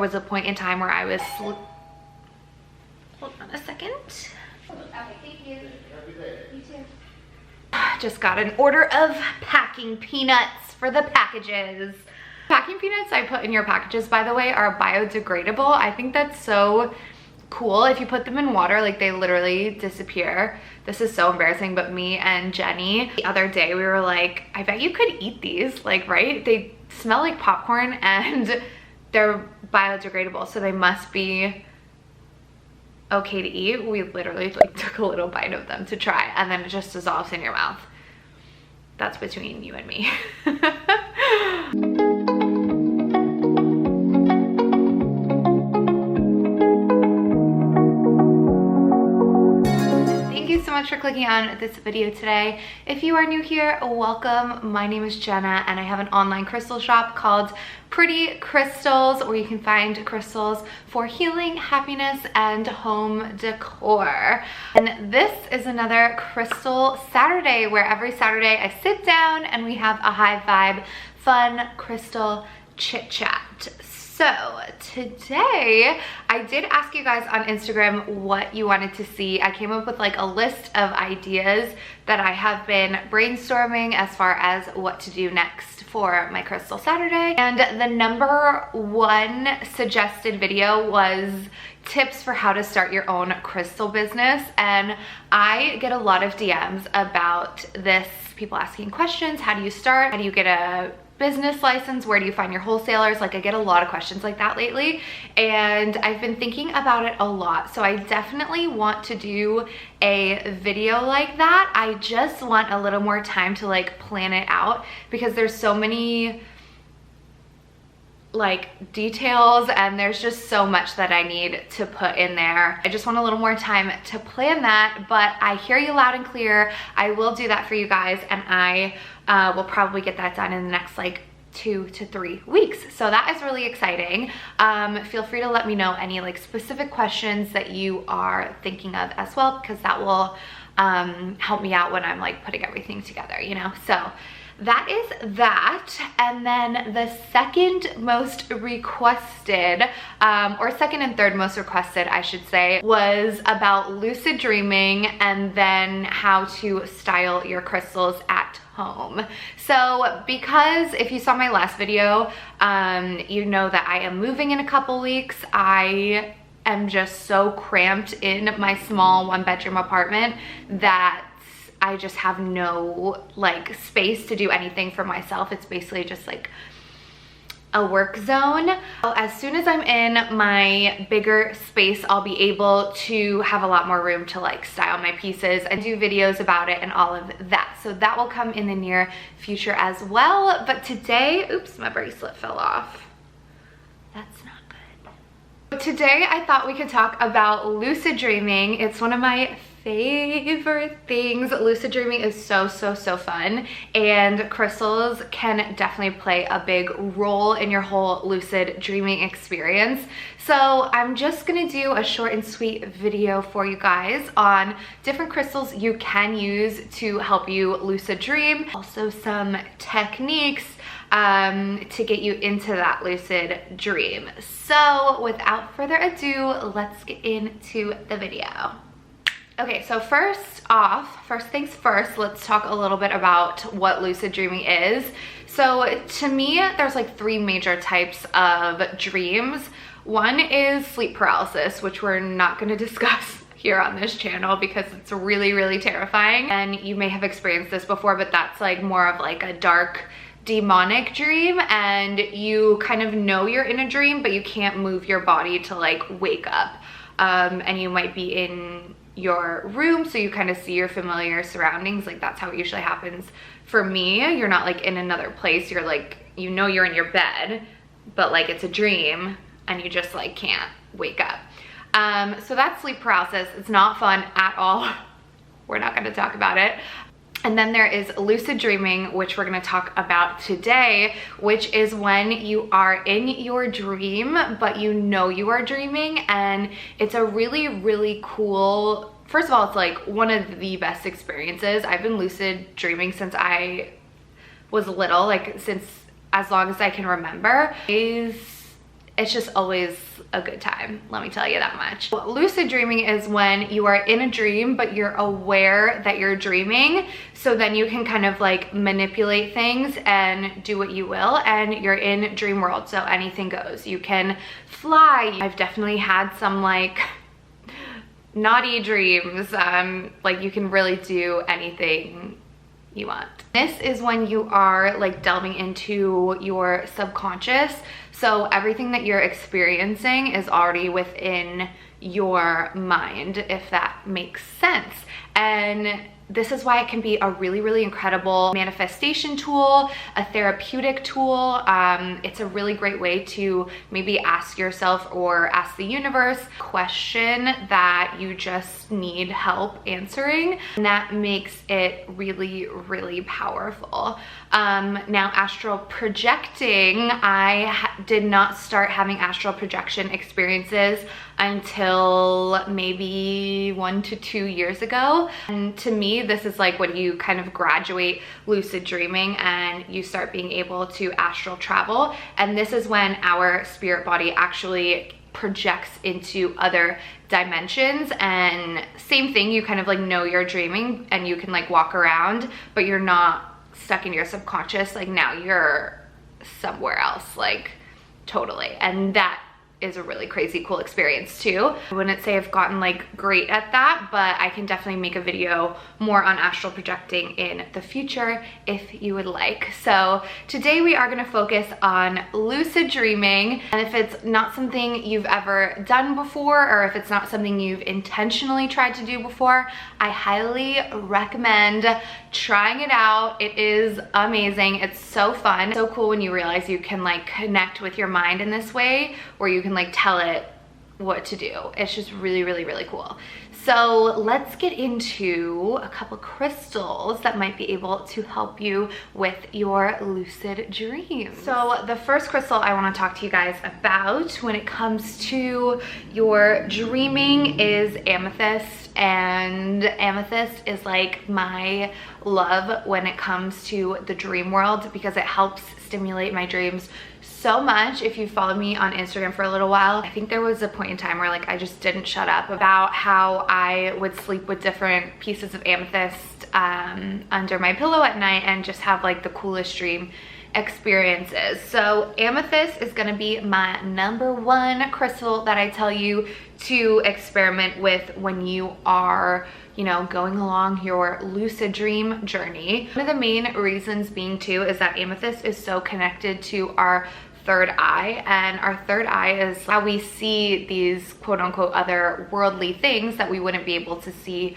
There was a point in time where I was hold on a second. Okay, thank you. You too. Just got an order of packing peanuts for the packages. Packing peanuts I put in your packages, by the way, are biodegradable. I think that's so cool. If you put them in water, like, they literally disappear. This is so embarrassing, but me and Jenny the other day, we were like, I bet you could eat these, like, right? They smell like popcorn and they're biodegradable, so they must be okay to eat. We literally like took a little bite of them to try, and then it just dissolves in your mouth. That's between you and me. So much for clicking on this video today. If you are new here, welcome. My name is Jenna and I have an online crystal shop called Pretty Crystals, where you can find crystals for healing, happiness, and home decor. And this is another Crystal Saturday, where every Saturday I sit down and we have a high vibe, fun crystal chit chat. So today I did ask you guys on Instagram what you wanted to see. I came up with like a list of ideas that I have been brainstorming as far as what to do next for my Crystal Saturday. And the number one suggested video was tips for how to start your own crystal business. And I get a lot of DMs about this, people asking questions. How do you start? How do you get a business license? Where do you find your wholesalers? Like, I get a lot of questions like that lately, and I've been thinking about it a lot. So I definitely want to do a video like that. I just want a little more time to like plan it out, because there's so many like details and there's just so much that I need to put in there. I just want a little more time to plan that, but I hear you loud and clear. I will do that for you guys, and I will probably get that done in the next like 2 to 3 weeks. So that is really exciting. Feel free to let me know any like specific questions that you are thinking of as well, because that will help me out when I'm like putting everything together, you know? So that is that. And then the second most requested, or second and third most requested, I should say, was about lucid dreaming and then how to style your crystals at home. So because if you saw my last video, you know that I am moving in a couple weeks. I am just so cramped in my small 1-bedroom apartment that I just have no like space to do anything for myself. It's basically just like a work zone. As soon as I'm in my bigger space, I'll be able to have a lot more room to like style my pieces and do videos about it and all of that. So that will come in the near future as well. But today, oops, my bracelet fell off. That's not good. Today I thought we could talk about lucid dreaming. It's one of my favorite things. Lucid dreaming is so fun, and crystals can definitely play a big role in your whole lucid dreaming experience. So I'm just gonna do a short and sweet video for you guys on different crystals you can use to help you lucid dream, also some techniques to get you into that lucid dream. So without further ado, let's get into the video. Okay, so first things first, let's talk a little bit about what lucid dreaming is. So to me, there's like 3 major types of dreams. One is sleep paralysis, which we're not gonna discuss here on this channel because it's really terrifying. And you may have experienced this before, but that's like more of like a dark, demonic dream, and you kind of know you're in a dream, but you can't move your body to like wake up. And you might be in your room, so you kind of see your familiar surroundings. Like, that's how it usually happens for me. You're not like in another place, you're like, you know you're in your bed, but like it's a dream and you just like can't wake up. So that's sleep paralysis. It's not fun at all. We're not going to talk about it. And then there is lucid dreaming, which we're gonna talk about today, which is when you are in your dream, but you know you are dreaming. And it's a really cool, first of all, it's like one of the best experiences. I've been lucid dreaming since I was little, like since as long as I can remember. it's just always a good time, let me tell you that much. Lucid dreaming is when you are in a dream, but you're aware that you're dreaming. So then you can kind of like manipulate things and do what you will, and you're in dream world. So anything goes. You can fly. I've definitely had some like naughty dreams. Like you can really do anything you want. This is when you are like delving into your subconscious. So everything that you're experiencing is already within your mind, if that makes sense. And this is why it can be a really, really incredible manifestation tool, a therapeutic tool. It's a really great way to maybe ask yourself or ask the universe a question that you just need help answering. And that makes it really, really powerful. Now, astral projecting, I did not start having astral projection experiences until maybe 1 to 2 years ago. And to me, this is like when you kind of graduate lucid dreaming and you start being able to astral travel. And this is when our spirit body actually projects into other dimensions. And same thing, you kind of like know you're dreaming and you can like walk around, but you're not stuck in your subconscious. Like now you're somewhere else, like totally. And that is a really crazy cool experience too. I wouldn't say I've gotten like great at that, but I can definitely make a video more on astral projecting in the future if you would like. So today we are going to focus on lucid dreaming. And if it's not something you've ever done before, or if it's not something you've intentionally tried to do before, I highly recommend trying it out. It is amazing. It's so fun. So cool when you realize you can like connect with your mind in this way, where you can like tell it what to do. It's just really, really, really cool. So let's get into a couple crystals that might be able to help you with your lucid dreams. So the first crystal I want to talk to you guys about when it comes to your dreaming is amethyst. And amethyst is like my love when it comes to the dream world, because it helps stimulate my dreams so much. If you followed me on Instagram for a little while, I think there was a point in time where like I just didn't shut up about how I would sleep with different pieces of amethyst under my pillow at night and just have like the coolest dream experiences. So amethyst is going to be my #1 crystal that I tell you to experiment with when you are, you know, going along your lucid dream journey. One of the main reasons being too is that amethyst is so connected to our third eye, and our third eye is how we see these quote unquote other worldly things that we wouldn't be able to see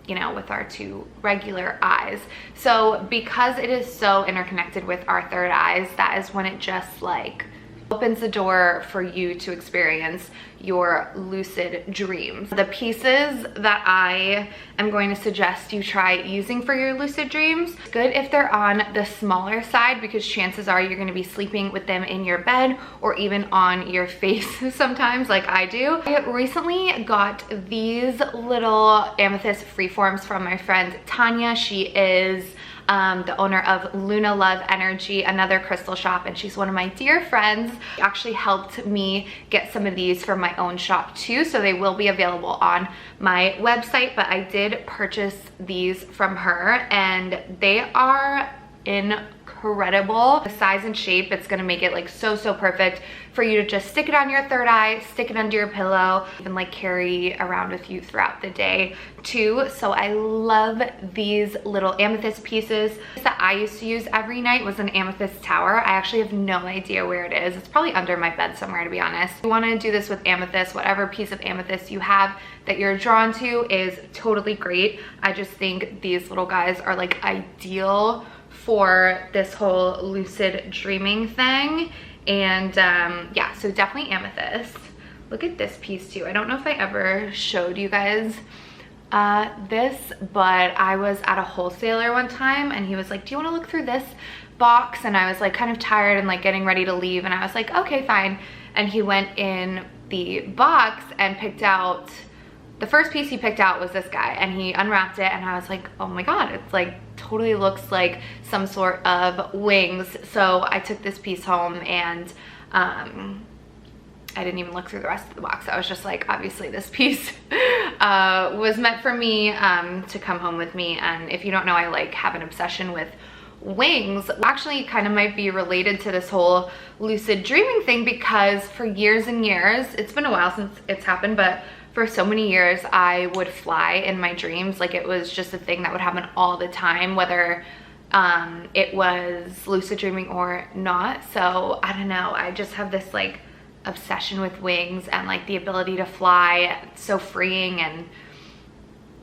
you know, with our 2 regular eyes. So because it is so interconnected with our third eyes, that is when it just like opens the door for you to experience your lucid dreams. The pieces that I am going to suggest you try using for your lucid dreams, good if they're on the smaller side, because chances are you're going to be sleeping with them in your bed or even on your face sometimes, like I do. I recently got these little amethyst freeforms from my friend Tanya. She is the owner of Luna Love Energy, another crystal shop, and she's one of my dear friends. She actually helped me get some of these for my own shop too, so they will be available on my website, but I did purchase these from her and they are incredible. The size and shape, it's gonna make it like so perfect for you to just stick it on your third eye, stick it under your pillow, even like carry around with you throughout the day too. So I love these little amethyst pieces. That I used to use every night was an amethyst tower. I actually have no idea where it is. It's probably under my bed somewhere, to be honest. If you want to do this with amethyst, whatever piece of amethyst you have that you're drawn to is totally great. I just think these little guys are like ideal for this whole lucid dreaming thing. And yeah, so definitely amethyst. Look at this piece too. I don't know if I ever showed you guys this, but I was at a wholesaler one time and he was like, do you want to look through this box? And I was like kind of tired and like getting ready to leave, and I was like, okay, fine. And he went in the box and picked out, the first piece he picked out was this guy, and he unwrapped it and I was like, oh my god, it's like totally looks like some sort of wings. So I took this piece home and I didn't even look through the rest of the box. I was just like, obviously this piece was meant for me to come home with me. And if you don't know, I like have an obsession with wings. Actually kind of might be related to this whole lucid dreaming thing, because for years and years, it's been a while since it's happened, but for so many years I would fly in my dreams. Like it was just a thing that would happen all the time, whether it was lucid dreaming or not. So I don't know, I just have this like obsession with wings and like the ability to fly. It's so freeing and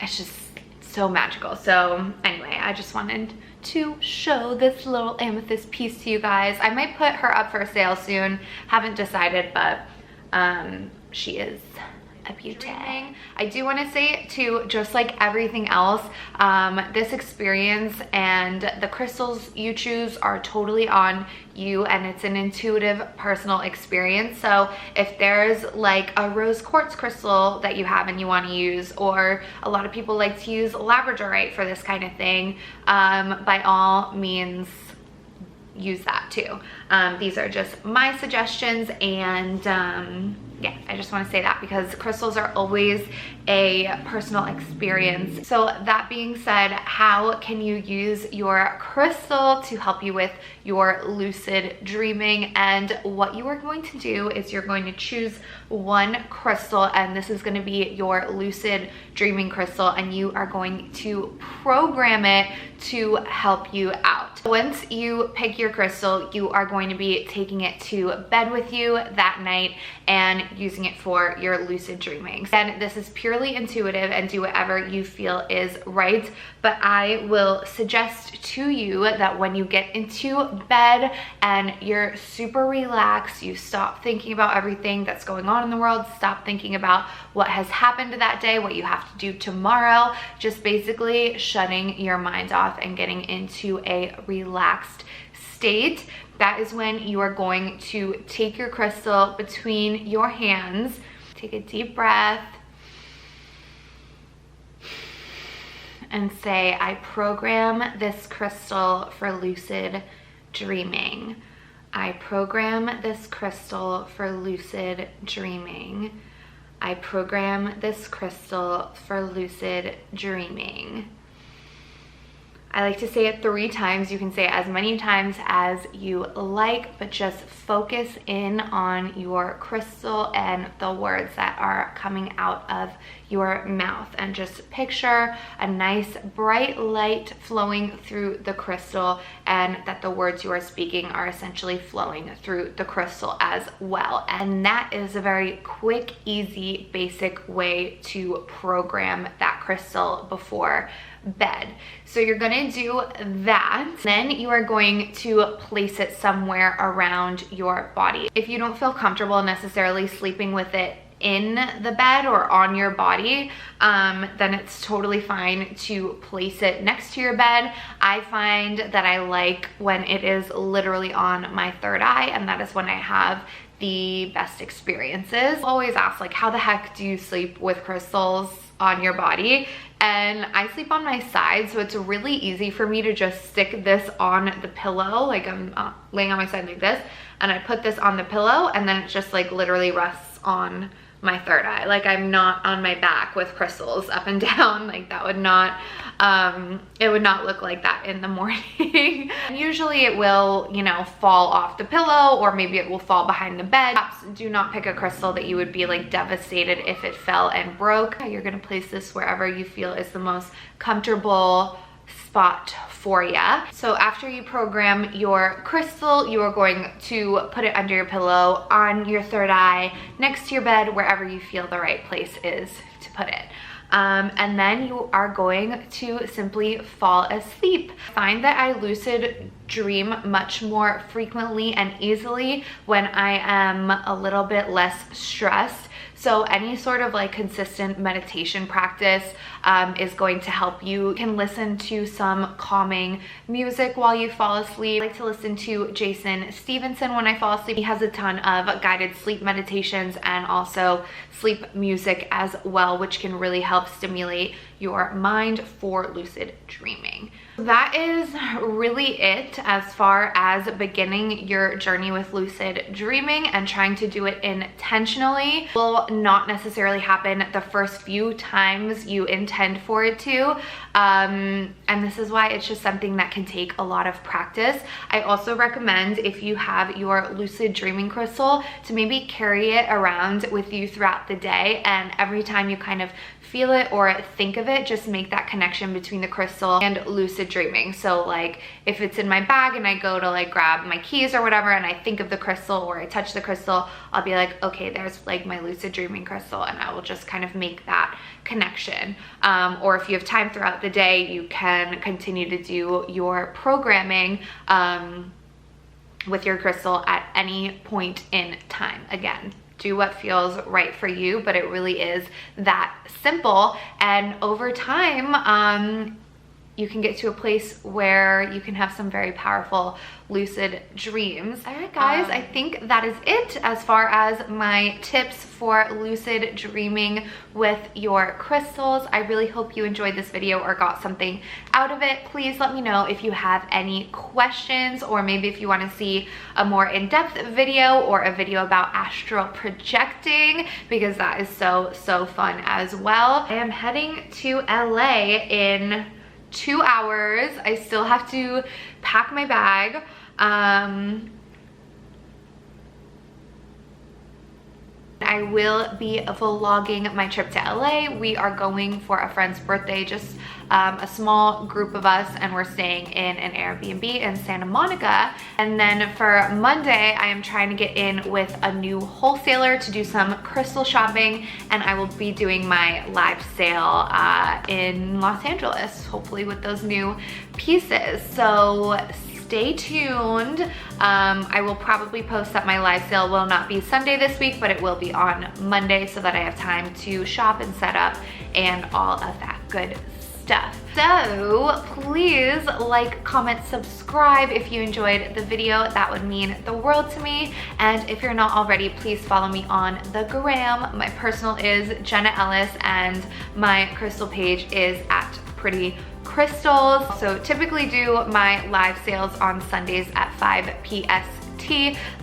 it's just so magical. So anyway, I just wanted to show this little amethyst piece to you guys. I might put her up for sale soon, haven't decided, but she is a beauty. I do want to say too, just like everything else, this experience and the crystals you choose are totally on you, and it's an intuitive personal experience. So if there's like a rose quartz crystal that you have and you want to use, or a lot of people like to use labradorite for this kind of thing, by all means use that too. These are just my suggestions, and yeah, I just want to say that because crystals are always a personal experience. So that being said, how can you use your crystal to help you with your lucid dreaming? And what you are going to do is you're going to choose one crystal, and this is going to be your lucid dreaming crystal, and you are going to program it to help you out. Once you pick your crystal, you are going to be taking it to bed with you that night and using it for your lucid dreaming. And this is purely intuitive, and do whatever you feel is right. But I will suggest to you that when you get into bed and you're super relaxed, you stop thinking about everything that's going on in the world, stop thinking about what has happened that day, what you have to do tomorrow, just basically shutting your mind off and getting into a relaxed state. That is when you are going to take your crystal between your hands, take a deep breath, and say, I program this crystal for lucid dreaming. I program this crystal for lucid dreaming. I program this crystal for lucid dreaming. I like to say it 3 times. You can say it as many times as you like, but just focus in on your crystal and the words that are coming out of your mouth, and just picture a nice bright light flowing through the crystal, and that the words you are speaking are essentially flowing through the crystal as well. And that is a very quick, easy, basic way to program that crystal before bed. So you're gonna do that, then you are going to place it somewhere around your body. If you don't feel comfortable necessarily sleeping with it in the bed or on your body, then it's totally fine to place it next to your bed. I find that I like when it is literally on my third eye, and that is when I have the best experiences. Always ask, like, how the heck do you sleep with crystals on your body? And I sleep on my side, so it's really easy for me to just stick this on the pillow. Like, I'm laying on my side like this, and I put this on the pillow, and then it just like literally rests on my third eye. Like, I'm not on my back with crystals up and down. Like, that would not, it would not look like that in the morning. Usually it will, you know, fall off the pillow, or maybe it will fall behind the bed. Perhaps do not pick a crystal that you would be like devastated if it fell and broke. You're gonna place this wherever you feel is the most comfortable spot for you. So after you program your crystal, you are going to put it under your pillow, on your third eye, next to your bed, wherever you feel the right place is to put it. And then you are going to simply fall asleep. I find that I lucid dream much more frequently and easily when I am a little bit less stressed. So any sort of like consistent meditation practice is going to help you. You can listen to some calming music while you fall asleep. I like to listen to Jason Stevenson when I fall asleep. He has a ton of guided sleep meditations and also sleep music as well, which can really help stimulate your mind for lucid dreaming. That is really it as far as beginning your journey with lucid dreaming and trying to do it intentionally. It will not necessarily happen the first few times you intend for it to. And this is why it's just something that can take a lot of practice. I also recommend, if you have your lucid dreaming crystal, to maybe carry it around with you throughout the day, and every time you kind of feel it or think of it, just make that connection between the crystal and lucid dreaming. So like if it's in my bag and I go to like grab my keys or whatever and I think of the crystal or I touch the crystal, I'll be like, okay, there's like my lucid dreaming crystal, and I will just kind of make that connection. Or if you have time throughout the day, you can continue to do your programming with your crystal at any point in time. Again, do what feels right for you, but it really is that simple. And over time, you can get to a place where you can have some very powerful lucid dreams. All right, guys, I think that is it as far as my tips for lucid dreaming with your crystals. I really hope you enjoyed this video or got something out of it. Please let me know if you have any questions, or maybe if you want to see a more in-depth video or a video about astral projecting, because that is so fun as well. I am heading to LA in 2 hours. I still have to pack my bag. I will be vlogging my trip to LA. We are going for a friend's birthday, just a small group of us, and we're staying in an Airbnb in Santa Monica. And then for Monday, I am trying to get in with a new wholesaler to do some crystal shopping, and I will be doing my live sale in Los Angeles, hopefully with those new pieces. So stay tuned. I will probably post that my live sale will not be Sunday this week, but it will be on Monday, so that I have time to shop and set up and all of that good stuff. So please like, comment, subscribe if you enjoyed the video. That would mean the world to me. And if you're not already, please follow me on the gram. My personal is Jenna Ellis, and my crystal page is at Pretty Crystals. So typically do my live sales on Sundays at 5 PST.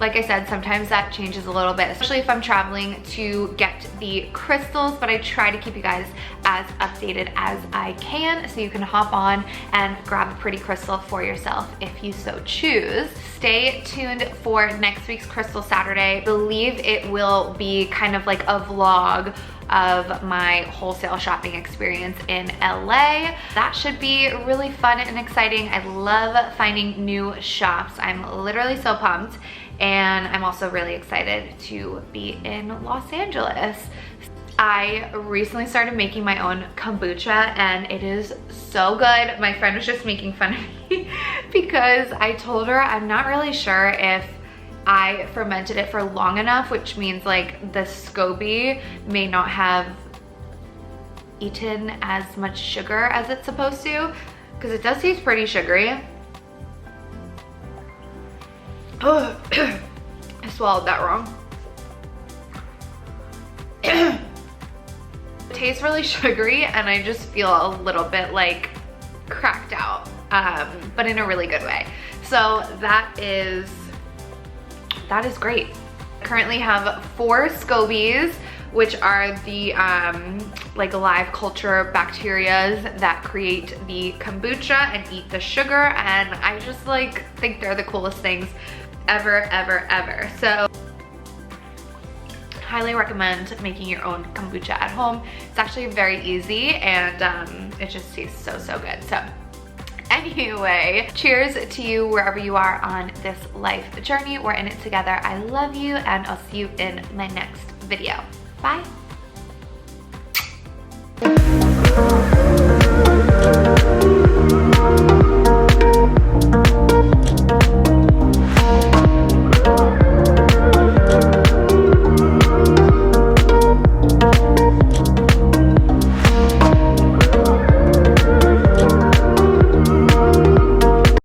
Like I said, sometimes that changes a little bit, especially if I'm traveling to get the crystals, but I try to keep you guys as updated as I can, so you can hop on and grab a pretty crystal for yourself if you so choose. Stay tuned for next week's Crystal Saturday. I believe it will be kind of like a vlog of my wholesale shopping experience in LA. That should be really fun and exciting. I love finding new shops. I'm literally so pumped, and I'm also really excited to be in Los Angeles. I recently started making my own kombucha, and it is so good. My friend was just making fun of me because I told her I'm not really sure if I fermented it for long enough, which means like the SCOBY may not have eaten as much sugar as it's supposed to, because it does taste pretty sugary. Oh, I swallowed that wrong. It tastes really sugary, and I just feel a little bit like cracked out, but in a really good way. So that is great. I currently have 4 SCOBYs, which are the like live culture bacteria that create the kombucha and eat the sugar, and I just like think they're the coolest things ever. So highly recommend making your own kombucha at home. It's actually very easy, and it just tastes so good. So anyway, cheers to you wherever you are on this life journey. We're in it together. I love you, and I'll see you in my next video. Bye.